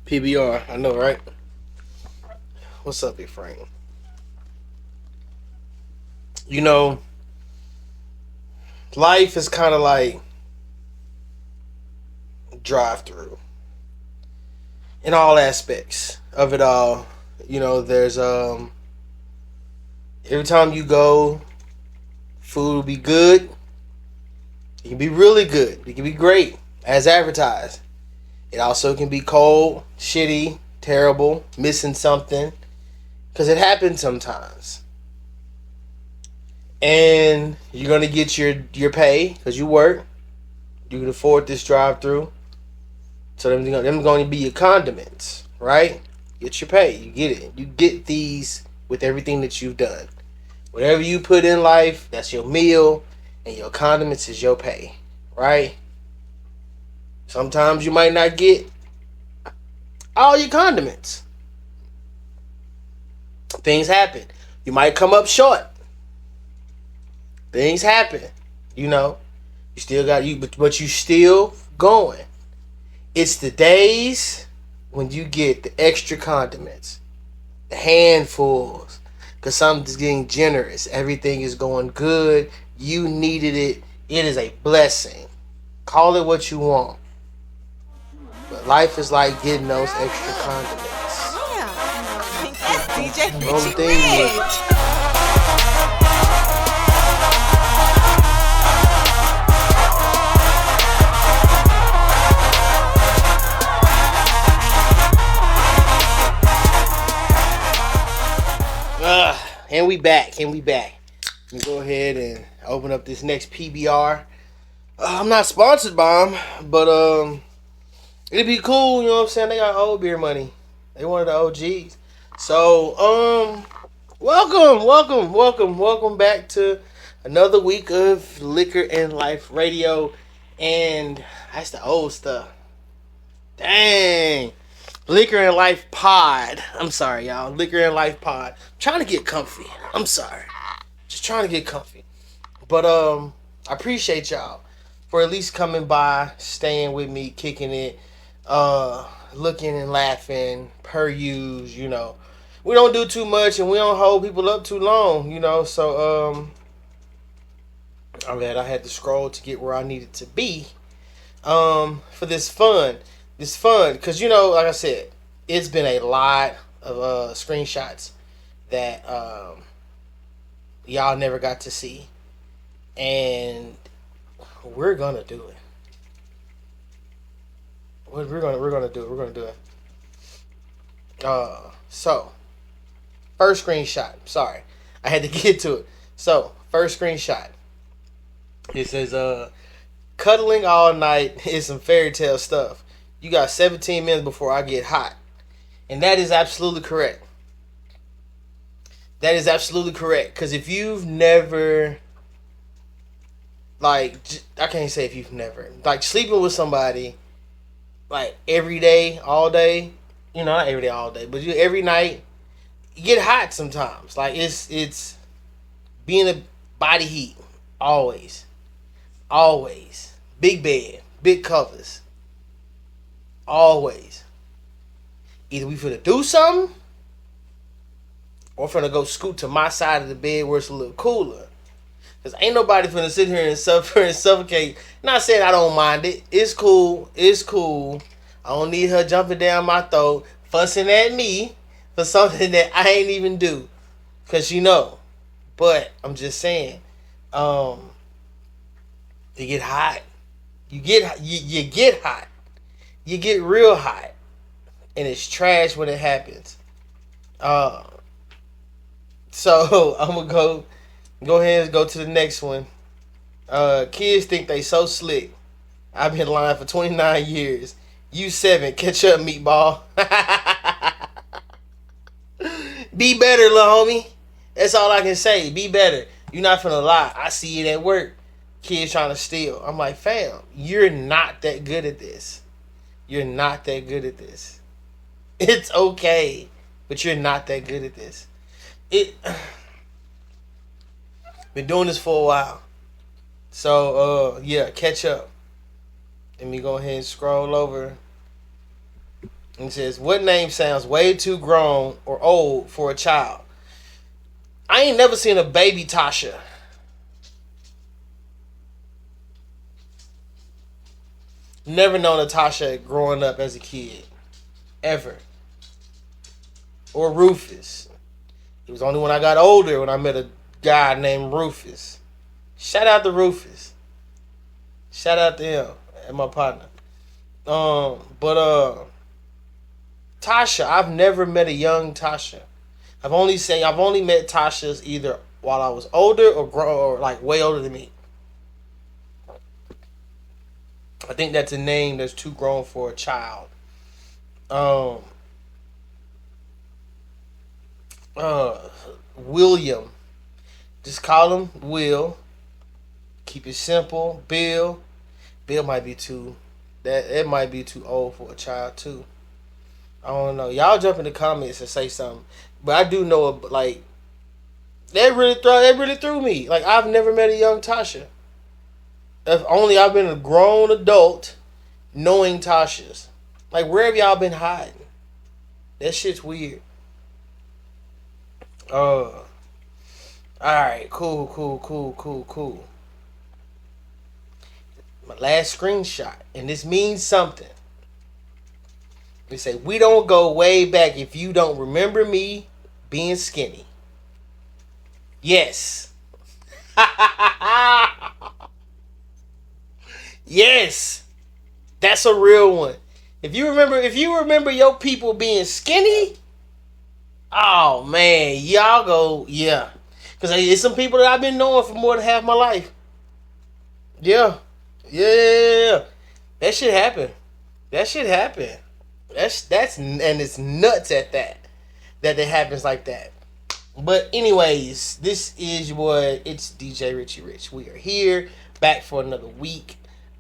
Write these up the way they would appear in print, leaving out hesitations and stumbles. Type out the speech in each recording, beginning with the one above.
PBR, I know, right? What's up, big Frank? You know, life is kind of like drive through in all aspects of it all. There's every time you go, food will be good. It can be really good. It can be great as advertised. It also can be cold, shitty, terrible, missing something because it happens sometimes. And you're gonna get your pay because you work. You can afford this drive-through. So them going to be your condiments, right? Get your pay. You get it. You get these with everything that you've done. Whatever you put in life, that's your meal, and your condiments is your pay, right? Sometimes you might not get all your condiments. Things happen. You might come up short. Things happen. You know, you still got but you still going. It's the days when you get the extra condiments, the handfuls, because something's getting generous. Everything is going good. You needed it. It is a blessing. Call it what you want. But life is like getting those extra condiments. That's DJ The only Richie thing is, Rich. and we back. Let me go ahead and open up this next PBR. I'm not sponsored by them, but it'd be cool, you know what I'm saying? They got old beer money. They one of the OGs. So, welcome back to another week of Liquor and Life Radio. And that's the old stuff. Dang. Liquor and Life Pod. I'm sorry, y'all. Liquor and Life Pod. I'm trying to get comfy. I'm sorry. Just trying to get comfy. But I appreciate y'all for at least coming by, staying with me, kicking it, looking and laughing, per use, you know. We don't do too much and we don't hold people up too long, you know. So I'm glad I had to scroll to get where I needed to be. For this fun. Because you know, like I said, it's been a lot of screenshots that y'all never got to see. And we're gonna do it. We're gonna do it. So first screenshot. Sorry, I had to get to it. So first screenshot. It says, cuddling all night is some fairy tale stuff. You got 17 minutes before I get hot, and that is absolutely correct. That is absolutely correct. Because if you've never, like, I can't say if you've never, like, sleeping with somebody, like, every day, all day, you know, not every day, all day, but every night, you get hot sometimes. Like, it's being a body heat, always. Big bed, big covers, always. Either we finna do something, or finna go scoot to my side of the bed where it's a little cooler. Cause ain't nobody finna sit here and suffer and suffocate. Not saying I don't mind it. It's cool. I don't need her jumping down my throat, fussing at me for something that I ain't even do. Cause you know. But I'm just saying, you get hot. You get hot. You get real hot. And it's trash when it happens. So I'm gonna go ahead and go to the next one. Kids think they so slick. I've been lying for 29 years. You 7, catch up, meatball. Be better, little homie. That's all I can say. Be better. You're not finna lie. I see it at work. Kids trying to steal. I'm like, fam, you're not that good at this. It's okay, but you're not that good at this. Been doing this for a while. So, yeah, catch up. Let me go ahead and scroll over. And it says, what name sounds way too grown or old for a child? I ain't never seen a baby Tasha. Never known a Tasha growing up as a kid. Ever. Or Rufus. It was only when I got older when I met a guy named Rufus. Shout out to Rufus. Shout out to him and my partner. But Tasha, I've never met a young Tasha. I've only met Tashas either while I was older or like way older than me. I think that's a name that's too grown for a child. William. Just call him Will. Keep it simple. Bill. Bill might be too. It might be too old for a child too. I don't know. Y'all jump in the comments and say something. But I do know, like, that really threw me. Like, I've never met a young Tasha. If only I've been a grown adult knowing Tasha's. Like, where have y'all been hiding? That shit's weird. Alright, cool. My last screenshot, and this means something. They say, we don't go way back if you don't remember me being skinny. Yes. Yes. That's a real one. If you remember your people being skinny, oh man, y'all go, yeah. Because it's some people that I've been knowing for more than half my life. Yeah. That shit happened. That's and it's nuts at that it happens like that. But anyways, this is your boy. It's DJ Richie Rich. We are here back for another week.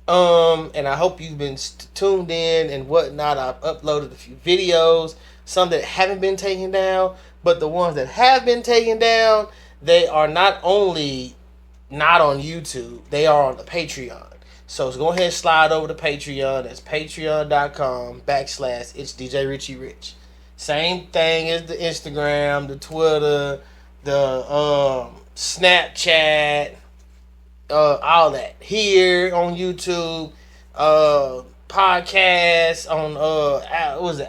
And I hope you've been tuned in and whatnot. I've uploaded a few videos, some that haven't been taken down, but the ones that have been taken down, they are not only not on YouTube, they are on the Patreon. So go ahead and slide over to Patreon. That's patreon.com/it's DJ Richie Rich. Same thing as the Instagram, the Twitter, the Snapchat, all that. Here on YouTube, podcasts on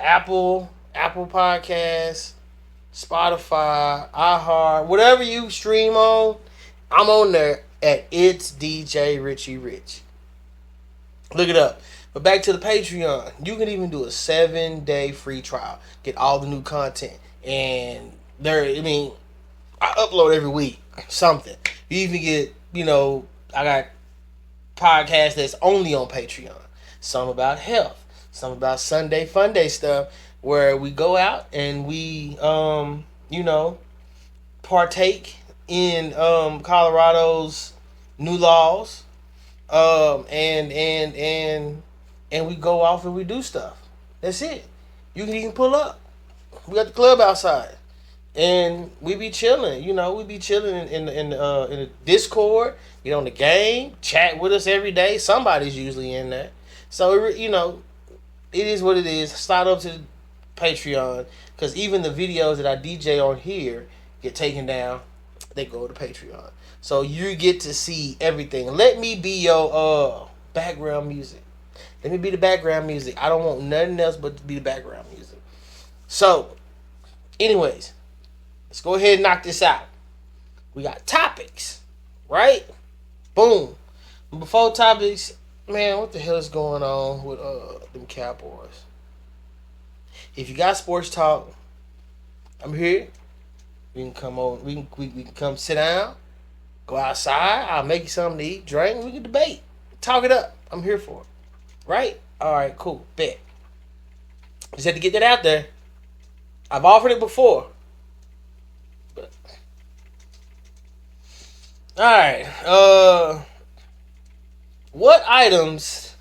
Apple Podcasts, Spotify, iHeart, whatever you stream on, I'm on there at It's DJ Richie Rich. Look it up. But back to the Patreon. You can even do a 7-day free trial. Get all the new content. And I upload every week. Something. You even get, I got podcasts that's only on Patreon. Some about health. Some about Sunday Fun Day stuff. Where we go out and we, partake in Colorado's new laws. And we go off and we do stuff. That's it. You can even pull up. We got the club outside, and we be chilling. We be chilling in the Discord. Get on the game, chat with us every day. Somebody's usually in there. So it is what it is. Slide up to the Patreon, because even the videos that I DJ on here get taken down. They go to Patreon. So you get to see everything. Let me be your background music. Let me be the background music. I don't want nothing else but to be the background music. So, anyways, let's go ahead and knock this out. We got topics, right? Boom. Before topics, man, what the hell is going on with them Cowboys? If you got sports talk, I'm here. We can come on. We can come sit down. Go outside. I'll make you something to eat, drink. We can debate. Talk it up. I'm here for it. Right? Alright, cool. Bet. Just had to get that out there. I've offered it before. Alright. What items?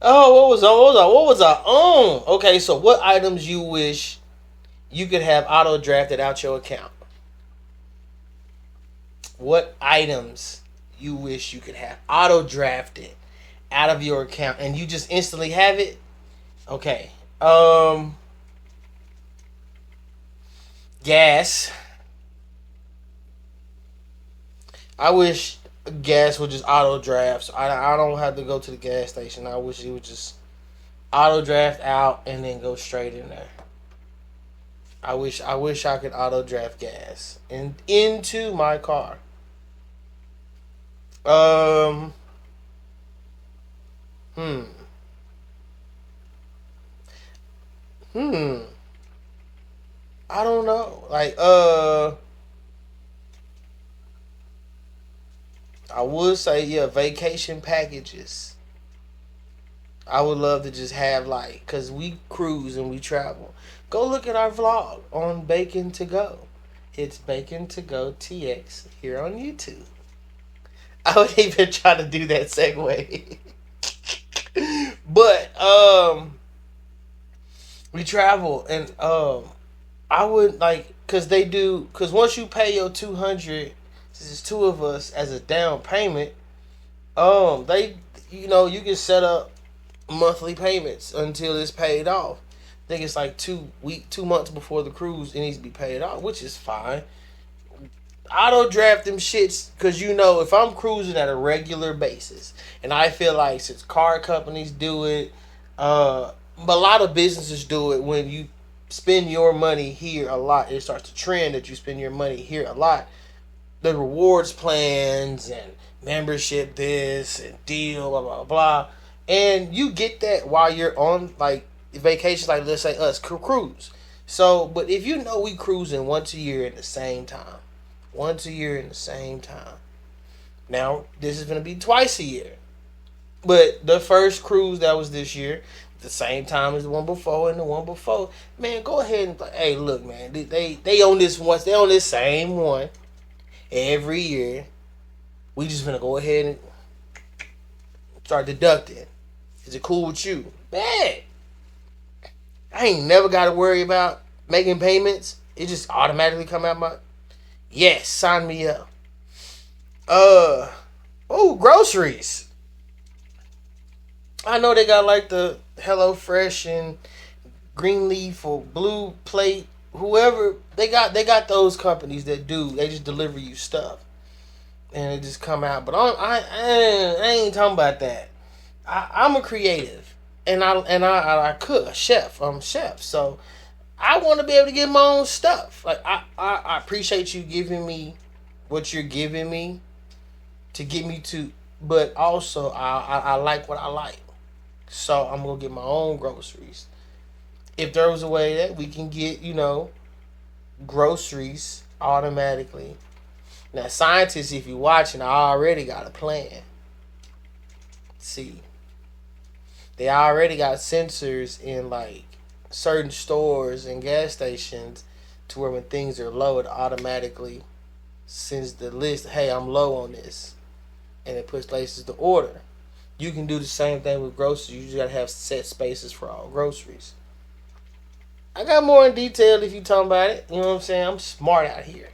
Oh, what was I on? Okay, so what items you wish you could have auto drafted out your account? What items you wish you could have auto drafted out of your account and you just instantly have it? Okay. Um, gas. I wish gas would just auto draft. So I don't have to go to the gas station. I wish it would just auto draft out and then go straight in there. I wish I could auto draft gas into my car. Um hmm. Hmm. I don't know. Like I would say yeah, vacation packages. I would love to just have like, cause we cruise and we travel. Go look at our vlog on Bacon to Go. It's Bacon to Go TX here on YouTube. I would even try to do that segue, but we travel and I would like, cause they do, cause once you pay your 200, since it's two of us as a down payment, they, you can set up monthly payments until it's paid off. I think it's like 2 months before the cruise it needs to be paid off, which is fine. Auto draft them shits because if I'm cruising at a regular basis, and I feel like since car companies do it, but a lot of businesses do it when you spend your money here a lot. It starts to trend that you spend your money here a lot. The rewards plans and membership this and deal blah blah blah, and you get that while you're on like vacations, like let's say us cruise. So but if we cruising once a year at the same time, now this is going to be twice a year, but the first cruise that was this year the same time as the one before and the one before, man, go ahead and hey, look, man, they on this once, they on this same one every year. We just gonna go ahead and start deducting. Is it cool with you? Bad. I ain't never got to worry about making payments. It just automatically come out my. Yes, sign me up. Groceries. I know they got like the Hello Fresh and Greenleaf or Blue Plate, whoever they got those companies that they just deliver you stuff and it just come out. But I ain't talking about that. I'm a creative and I cook, a chef. I'm a chef, so I want to be able to get my own stuff. Like I appreciate you giving me what you're giving me to get me to, but also I like what I like, so I'm gonna get my own groceries. If there was a way that we can get groceries automatically. Now scientists, if you're watching, I already got a plan. See, they already got sensors in like certain stores and gas stations to where when things are low, it automatically sends the list, hey, I'm low on this, and it puts places to order. You can do the same thing with groceries. You just gotta have set spaces for all groceries. I got more in detail if you talking about it. You know what I'm saying? I'm smart out here.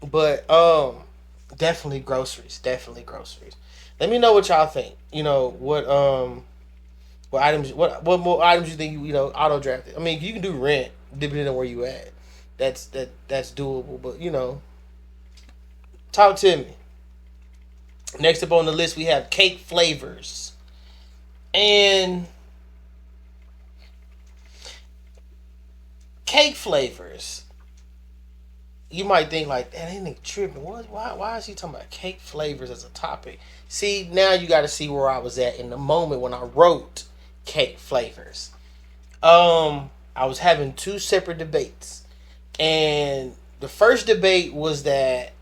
But definitely groceries. Definitely groceries. Let me know what y'all think. What items, what more items you think auto drafted. I mean, you can do rent depending on where you at. That's doable. But talk to me. Next up on the list we have cake flavors. And cake flavors. You might think like, that ain't tripping. Why is he talking about cake flavors as a topic? See, now you got to see where I was at in the moment when I wrote cake flavors. I was having two separate debates, and the first debate was that,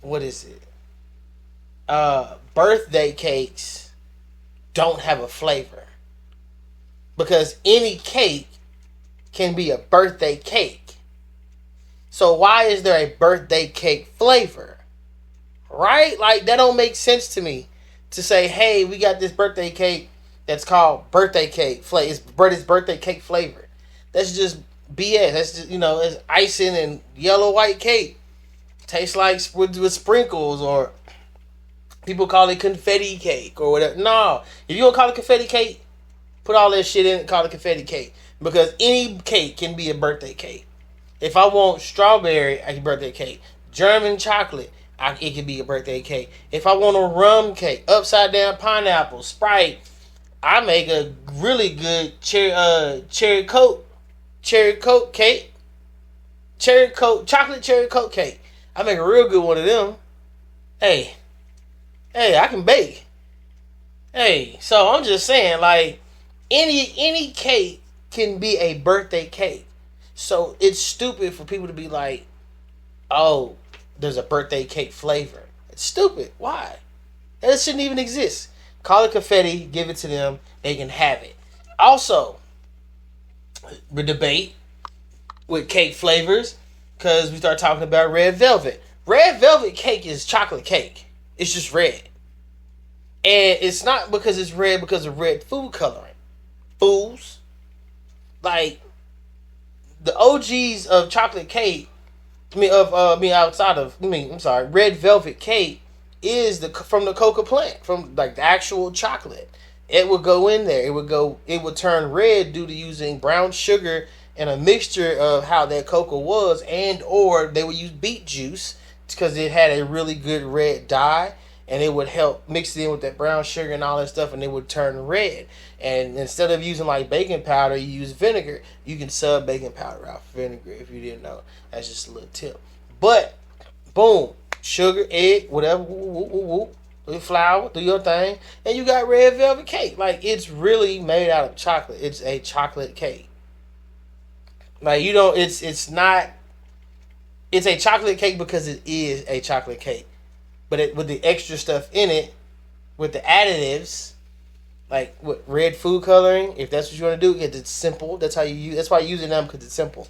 what is it? Birthday cakes don't have a flavor because any cake can be a birthday cake. So why is there a birthday cake flavor? Right? Like, that don't make sense to me. To say, hey, we got this birthday cake that's called birthday cake flavor. It's birthday cake flavor. That's just BS. That's just, it's icing and yellow white cake. Tastes like with sprinkles, or people call it confetti cake or whatever. No, if you don't call it confetti cake, Put all that shit in and call it confetti cake. Because any cake can be a birthday cake. If I want strawberry, I can birthday cake. German chocolate, it can be a birthday cake. If I want a rum cake, upside down pineapple, Sprite, I make a really good cherry coke cake. Chocolate cherry coke cake. I make a real good one of them. Hey, I can bake. Hey, so I'm just saying, like, any cake can be a birthday cake. So it's stupid for people to be like, oh, there's a birthday cake flavor. It's stupid. Why? That shouldn't even exist. Call it confetti, give it to them, they can have it. Also, we debate with cake flavors because we start talking about red velvet. Red velvet cake is chocolate cake. It's just red. And it's not because it's red because of red food coloring. Fools. Like, the OGs of chocolate cake, red velvet cake is from the coca plant, from like the actual chocolate. It would go in there. It would turn red due to using brown sugar and a mixture of how that cocoa was, and or they would use beet juice because it had a really good red dye, and it would help mix it in with that brown sugar and all that stuff, and it would turn red. And instead of using like baking powder, you use vinegar. You can sub baking powder out for vinegar if you didn't know. That's just a little tip. But boom, sugar, egg, whatever, flour, do your thing, and you got red velvet cake. Like, it's really made out of chocolate. It's a chocolate cake. Like, you don't. It's not. It's a chocolate cake because it is a chocolate cake. But with the extra stuff in it, with the additives, like with red food coloring, if that's what you want to do, it's simple. That's how you use. That's why I use it now, because it's simple.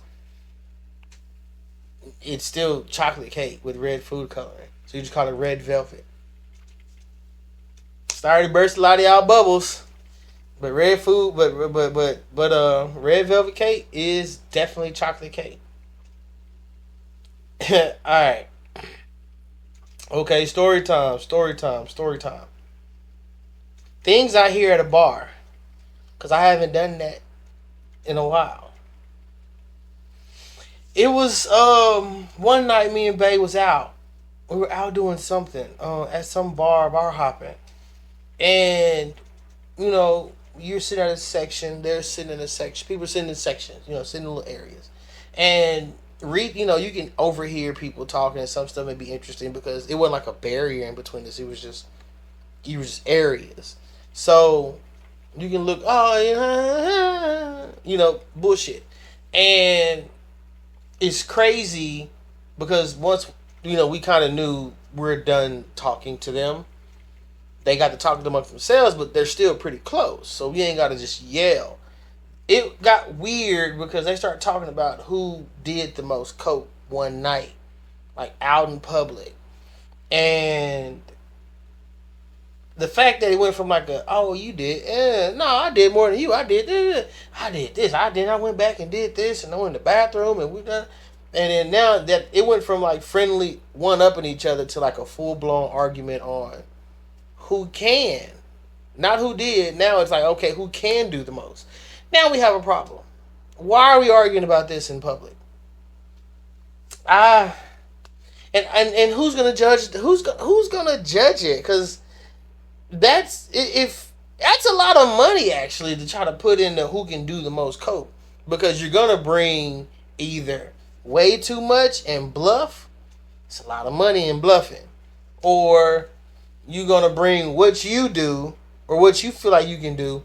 It's still chocolate cake with red food coloring, so you just call it red velvet. Sorry to burst a lot of y'all bubbles, but red velvet cake is definitely chocolate cake. All right. Okay, story time. Things I hear at a bar, because I haven't done that in a while. It was one night me and Bae was out. We were out doing something at some bar hopping. And, you know, you're sitting at a section, they're sitting in a section, people sitting in sections, sitting in little areas. And you can overhear people talking, and some stuff may be interesting because it wasn't like a barrier in between us. It was just areas. So you can look, bullshit. And it's crazy because once, we kind of knew we're done talking to them, they got to talk to them amongst themselves, but they're still pretty close. So we ain't got to just yell. It got weird because they started talking about who did the most coke one night, like out in public. And the fact that it went from like you did, no, I did more than you. I did this. I went back and did this, and I went in the bathroom, and we done. And then now that it went from like friendly one-upping each other to like a full-blown argument on who can, not who did. Now it's like, okay, who can do the most? Now we have a problem. Why are we arguing about this in public? And who's gonna judge? Who's gonna judge it? Because that's a lot of money actually to try to put into who can do the most coke, because you're gonna bring either way too much and bluff. It's a lot of money in bluffing, or you're gonna bring what you do or what you feel like you can do,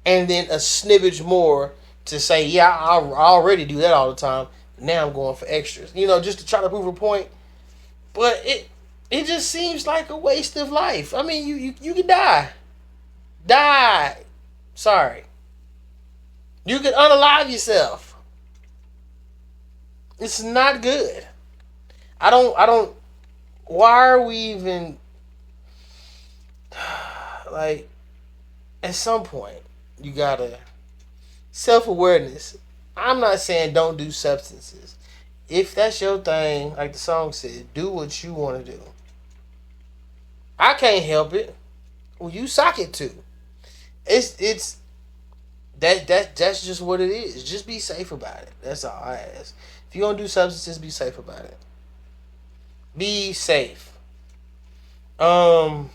and then a snippage more to say, yeah, I already do that all the time. Now I'm going for extras, just to try to prove a point. But it just seems like a waste of life. I mean, you can die. Sorry, you can unalive yourself. It's not good. I don't. Why are we even like? At some point, you gotta self-awareness. I'm not saying don't do substances. If that's your thing, like the song said, do what you want to do. I can't help it. Well, you sock it too. It's That's just what it is. Just be safe about it. That's all I ask. If you gonna do substances, be safe about it. Be safe. Um,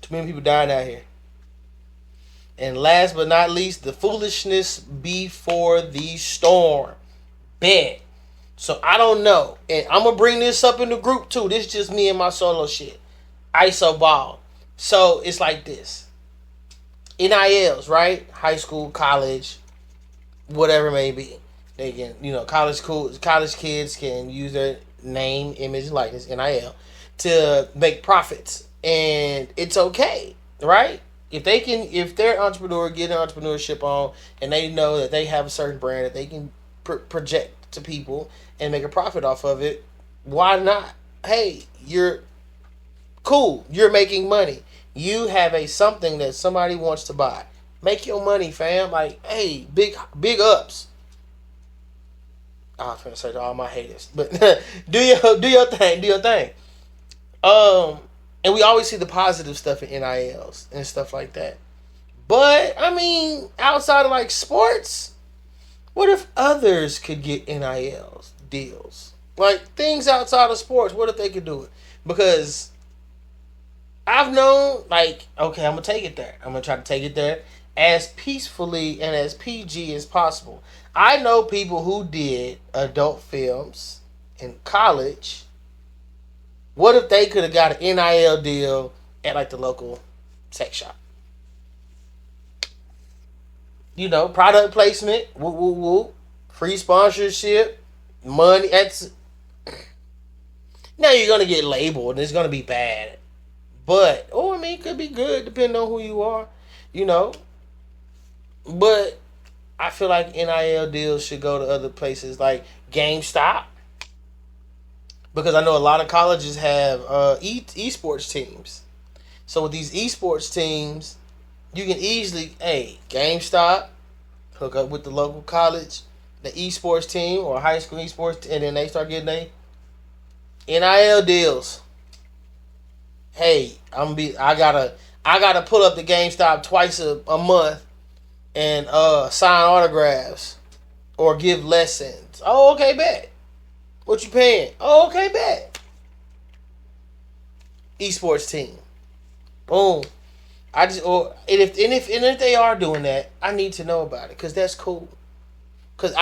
Too many people dying out here. And last but not least, the foolishness before the storm. Bet. So I don't know. And I'm gonna bring this up in the group too. This is just me and my solo shit. ISO ball. So it's like this. NILs, right? High school, college, whatever it may be. They can, college kids can use their name, image, likeness, NIL, to make profits. And it's okay, right? If they're an entrepreneur, get an entrepreneurship on, and they know that they have a certain brand that they can project to people and make a profit off of it, why not? Hey, you're cool. You're making money. You have a something that somebody wants to buy. Make your money, fam. Like, hey, big ups. I was gonna say to all my haters, but do your thing. Do your thing. And we always see the positive stuff in NILs and stuff like that. But I mean, outside of like sports, what if others could get NILs deals? Like things outside of sports, what if they could do it? Because I've known, like, okay, I'm gonna take it there. I'm gonna try to take it there as peacefully and as PG as possible. I know people who did adult films in college. What if they could have got an NIL deal at like the local sex shop? Product placement, woo woo woo, free sponsorship, money. Now you're gonna get labeled and it's gonna be bad, but it could be good depending on who you are, you know. But I feel like NIL deals should go to other places like GameStop, because I know a lot of colleges have esports teams. So with these esports teams, you can easily, GameStop, hook up with the local college, the esports team or high school esports, and then they start getting their NIL deals. Hey, I gotta pull up the GameStop twice a month and sign autographs or give lessons. Oh, okay, bet. What you paying? Oh, okay, bet. Esports team. Boom. If they are doing that, I need to know about it because that's cool. Because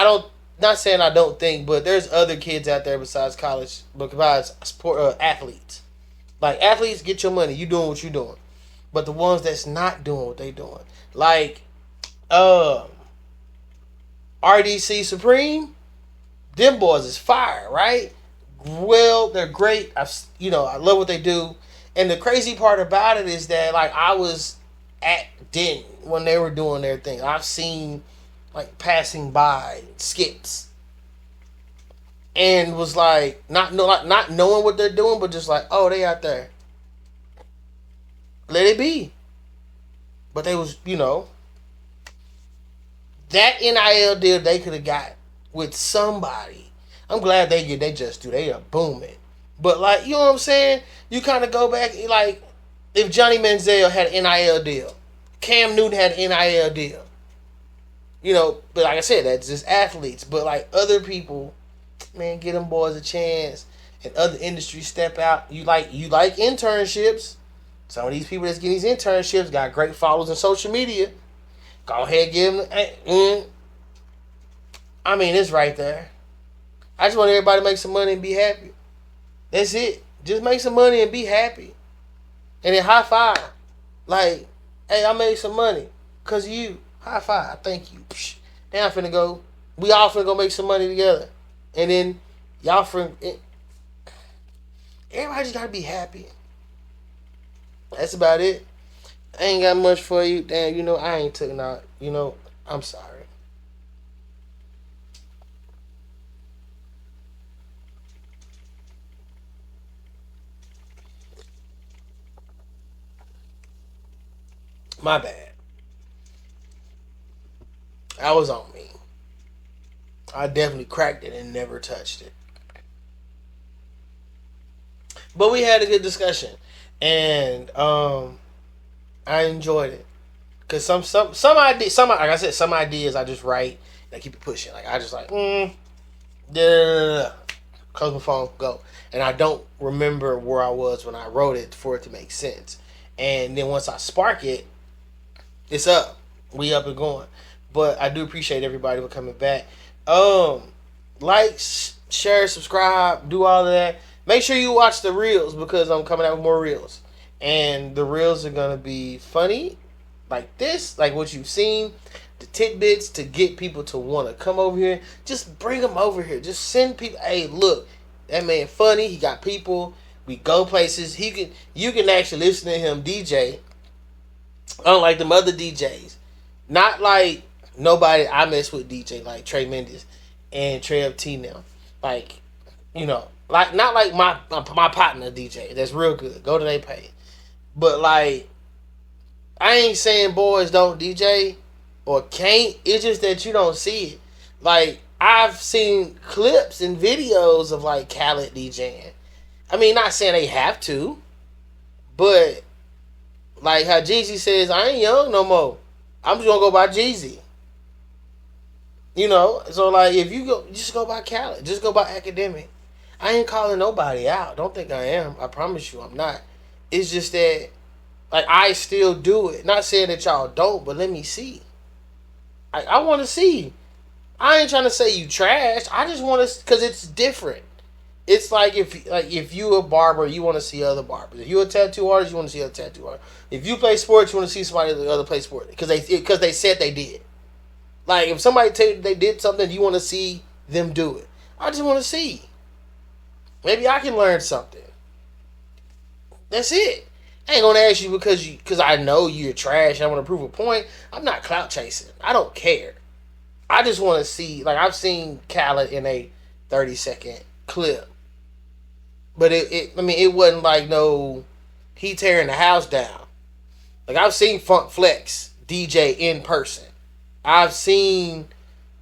not saying I don't think, but there's other kids out there besides college, besides sport athletes. Like athletes, get your money. You doing what you doing. But the ones that's not doing what they doing, like RDC Supreme, them boys is fire, right? Well, they're great. I love what they do. And the crazy part about it is that like I was at Denton when they were doing their thing. I've seen like passing by skits and was like not knowing what they're doing, but just like, oh, they out there. Let it be. But they was, that NIL deal they could have got with somebody. I'm glad they are booming. But like, you know what I'm saying? You kind of go back, like, if Johnny Manziel had an NIL deal, Cam Newton had an NIL deal. But like I said, that's just athletes. But like other people, man, get them boys a chance. And other industries step out. You like internships. Some of these people that's getting these internships got great followers on social media. Go ahead, give them. It's right there. I just want everybody to make some money and be happy. That's it. Just make some money and be happy. And then high five. Like, hey, I made some money. Because of you. High five. Thank you. Now I'm finna go. We all finna go make some money together. And then y'all everybody just gotta be happy. That's about it. I ain't got much for you. Damn, I ain't taking out. I'm sorry. My bad. I was on me. I definitely cracked it and never touched it. But we had a good discussion. And I enjoyed it. Cause some ideas, like I said, some ideas I just write and I keep it pushing. Like I just like close my phone, go, and I don't remember where I was when I wrote it for it to make sense. And then once I spark it, it's up. We up and going. But I do appreciate everybody for coming back. Like, share, subscribe, do all of that. Make sure you watch the reels because I'm coming out with more reels. And the reels are gonna be funny, like this, like what you've seen. The tidbits to get people to want to come over here. Just bring them over here. Just send people. Hey, look, that man funny. He got people. We go places. You can actually listen to him DJ. Unlike them other DJs, not like nobody I mess with DJ like Trey Mendes and Trey FT now. Like, like not like my partner DJ. That's real good. Go to their page. But like, I ain't saying boys don't DJ or can't. It's just that you don't see it. Like, I've seen clips and videos of like Khaled DJing. I mean, not saying they have to, but like how Jeezy says, I ain't young no more. I'm just gonna go by Jeezy. So like if you go, just go by Khaled. Just go by Academic. I ain't calling nobody out. Don't think I am. I promise you I'm not. It's just that like I still do it. Not saying that y'all don't, but let me see. I want to see. I ain't trying to say you trash. I just want to, because it's different. It's like if you a barber, you want to see other barbers. If you a tattoo artist, you want to see other tattoo artists. If you play sports, you want to see somebody other play sports because they said they did. Like if somebody tell you they did something, you want to see them do it. I just want to see. Maybe I can learn something. That's it. I ain't gonna ask you because I know you're trash and I want to prove a point. I'm not clout chasing. I don't care. I just want to see. Like I've seen Khaled in a 30-second clip. But it wasn't like no, he tearing the house down. Like I've seen Funk Flex DJ in person. I've seen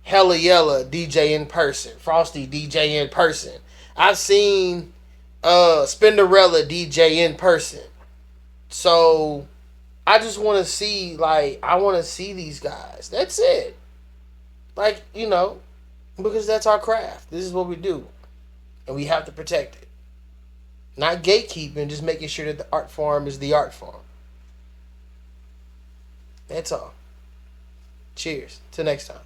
Hella Yella DJ in person. Frosty DJ in person. I've seen Spinderella DJ in person. So I just want to see, like, I want to see these guys. That's it. Like, because that's our craft. This is what we do. And we have to protect it. Not gatekeeping, just making sure that the art form is the art form. That's all. Cheers. Till next time.